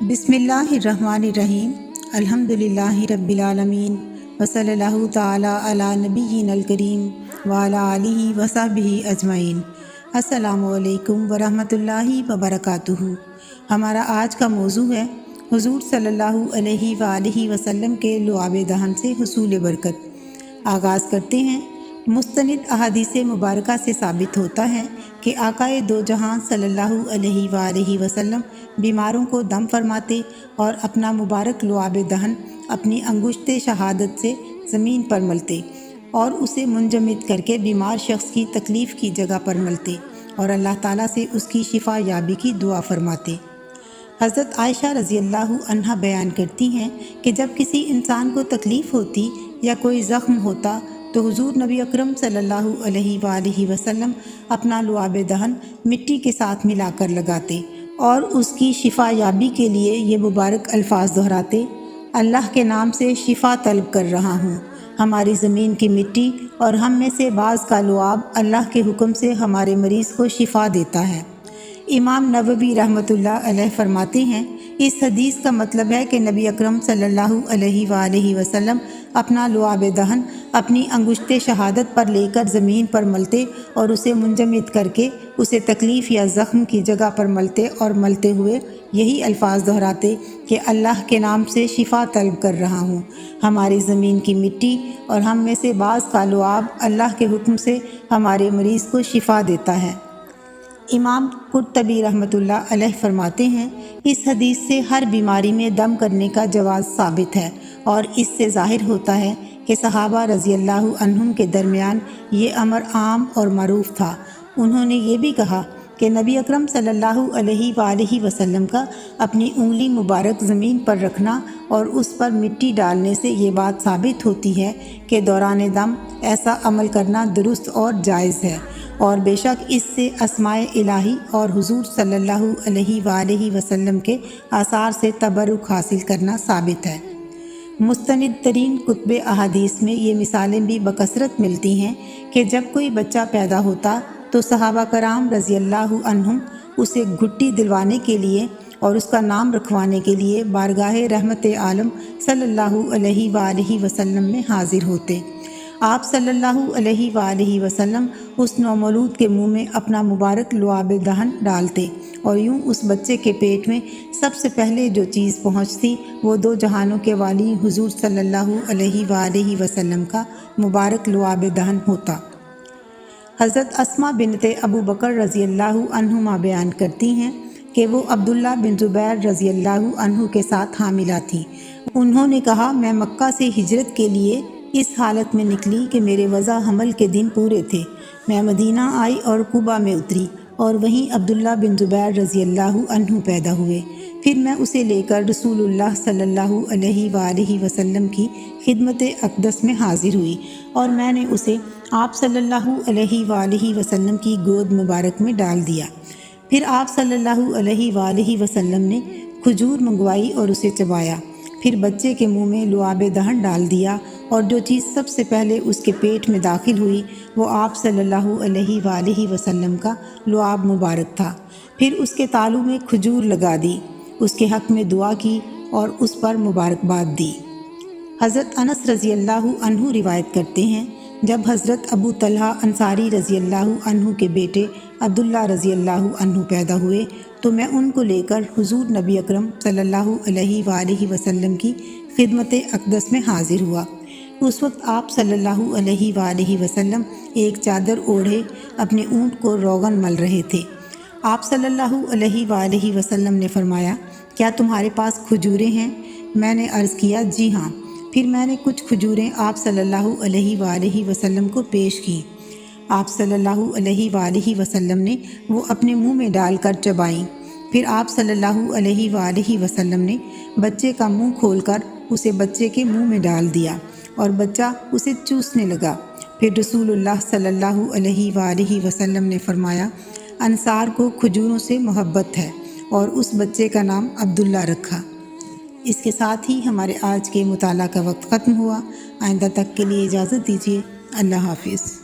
بسم اللہ الرحمن الرحیم الحمدللہ رب العالمین وصلی اللہ تعالی علی نبینا الکریم وعلی آلہ وصحبہ اجمعین۔ السلام علیکم ورحمۃ اللہ وبرکاتہ۔ ہمارا آج کا موضوع ہے حضور صلی اللہ علیہ وآلہ وسلم کے لعاب دہن سے حصول برکت۔ آغاز کرتے ہیں۔ مستند احادیث مبارکہ سے ثابت ہوتا ہے کہ آقائے دو جہاں صلی اللہ علیہ وآلہ وسلم بیماروں کو دم فرماتے اور اپنا مبارک لعاب دہن اپنی انگشت شہادت سے زمین پر ملتے اور اسے منجمد کر کے بیمار شخص کی تکلیف کی جگہ پر ملتے اور اللہ تعالیٰ سے اس کی شفا یابی کی دعا فرماتے۔ حضرت عائشہ رضی اللہ عنہا بیان کرتی ہیں کہ جب کسی انسان کو تکلیف ہوتی یا کوئی زخم ہوتا تو حضور نبی اکرم صلی اللہ علیہ وآلہ وسلم اپنا لعاب دہن مٹی کے ساتھ ملا کر لگاتے اور اس کی شفا یابی کے لیے یہ مبارک الفاظ دہراتے: اللہ کے نام سے شفا طلب کر رہا ہوں۔ ہماری زمین کی مٹی اور ہم میں سے بعض کا لعاب اللہ کے حکم سے ہمارے مریض کو شفا دیتا ہے۔ امام نووی رحمۃ اللہ علیہ فرماتے ہیں، اس حدیث کا مطلب ہے کہ نبی اکرم صلی اللہ علیہ وآلہ وسلم اپنا لعاب دہن اپنی انگشت شہادت پر لے کر زمین پر ملتے اور اسے منجمد کر کے اسے تکلیف یا زخم کی جگہ پر ملتے اور ملتے ہوئے یہی الفاظ دہراتے کہ اللہ کے نام سے شفا طلب کر رہا ہوں۔ ہماری زمین کی مٹی اور ہم میں سے بعض کا لعاب اللہ کے حکم سے ہمارے مریض کو شفا دیتا ہے۔ امام قرطبی رحمۃ اللہ علیہ فرماتے ہیں، اس حدیث سے ہر بیماری میں دم کرنے کا جواز ثابت ہے اور اس سے ظاہر ہوتا ہے کہ صحابہ رضی اللہ عنہم کے درمیان یہ امر عام اور معروف تھا۔ انہوں نے یہ بھی کہا کہ نبی اکرم صلی اللہ علیہ وآلہ وسلم کا اپنی انگلی مبارک زمین پر رکھنا اور اس پر مٹی ڈالنے سے یہ بات ثابت ہوتی ہے کہ دوران دم ایسا عمل کرنا درست اور جائز ہے، اور بے شک اس سے اسماء الہی اور حضور صلی اللہ علیہ وآلہ وسلم کے آثار سے تبرک حاصل کرنا ثابت ہے۔ مستند ترین کتب احادیث میں یہ مثالیں بھی بکثرت ملتی ہیں کہ جب کوئی بچہ پیدا ہوتا تو صحابہ کرام رضی اللہ عنہم اسے گھٹی دلوانے کے لیے اور اس کا نام رکھوانے کے لیے بارگاہ رحمت عالم صلی اللہ علیہ وآلہ وسلم میں حاضر ہوتے۔ آپ صلی اللہ علیہ وآلہ وسلم اس نومولود کے منہ میں اپنا مبارک لعاب دہن ڈالتے اور یوں اس بچے کے پیٹ میں سب سے پہلے جو چیز پہنچتی وہ دو جہانوں کے والی حضور صلی اللہ علیہ وآلہ وسلم کا مبارک لعاب دہن ہوتا۔ حضرت اسماء بنت ابو بکر رضی اللہ عنہما بیان کرتی ہیں کہ وہ عبداللہ بن زبیر رضی اللہ عنہ کے ساتھ حاملہ تھیں۔ انہوں نے کہا، میں مکہ سے ہجرت کے لیے اس حالت میں نکلی کہ میرے وضع حمل کے دن پورے تھے۔ میں مدینہ آئی اور قباء میں اتری اور وہیں عبداللہ بن زبیر رضی اللہ عنہ پیدا ہوئے۔ پھر میں اسے لے کر رسول اللہ صلی اللہ علیہ وآلہ وسلم کی خدمت اقدس میں حاضر ہوئی اور میں نے اسے آپ صلی اللہ علیہ وآلہ وسلم کی گود مبارک میں ڈال دیا۔ پھر آپ صلی اللہ علیہ وآلہ وسلم نے کھجور منگوائی اور اسے چبایا۔ پھر بچے کے منہ میں لعاب دہن ڈال دیا اور جو چیز سب سے پہلے اس کے پیٹ میں داخل ہوئی وہ آپ صلی اللہ علیہ وآلہ وسلم کا لعاب مبارک تھا۔ پھر اس کے تالو میں کھجور لگا دی، اس کے حق میں دعا کی اور اس پر مبارکباد دی۔ حضرت انس رضی اللہ عنہ روایت کرتے ہیں، جب حضرت ابو طلحہ انصاری رضی اللہ عنہ کے بیٹے عبداللہ رضی اللہ عنہ پیدا ہوئے تو میں ان کو لے کر حضور نبی اکرم صلی اللہ علیہ وآلہ وسلم کی خدمت اقدس میں حاضر ہوا۔ اس وقت آپ صلی اللہ علیہ وآلہ وسلم ایک چادر اوڑھے اپنے اونٹ کو روغن مل رہے تھے۔ آپ صلی اللہ علیہ وآلہ وسلم نے فرمایا، کیا تمہارے پاس کھجوریں ہیں؟ میں نے عرض کیا، جی ہاں۔ پھر میں نے کچھ کھجوریں آپ صلی اللہ علیہ وآلہ وسلم کو پیش کی۔ آپ صلی اللہ علیہ وآلہ وسلم نے وہ اپنے منہ میں ڈال کر چبائیں۔ پھر آپ صلی اللہ علیہ وآلہ وسلم نے بچے کا منہ کھول کر اسے بچے کے منہ میں ڈال دیا اور بچہ اسے چوسنے لگا۔ پھر رسول اللہ صلی اللہ علیہ وآلہ وسلم نے فرمایا، انصار کو کھجوروں سے محبت ہے، اور اس بچے کا نام عبداللہ رکھا۔ اس کے ساتھ ہی ہمارے آج کے مطالعہ کا وقت ختم ہوا۔ آئندہ تک کے لیے اجازت دیجیے۔ اللہ حافظ۔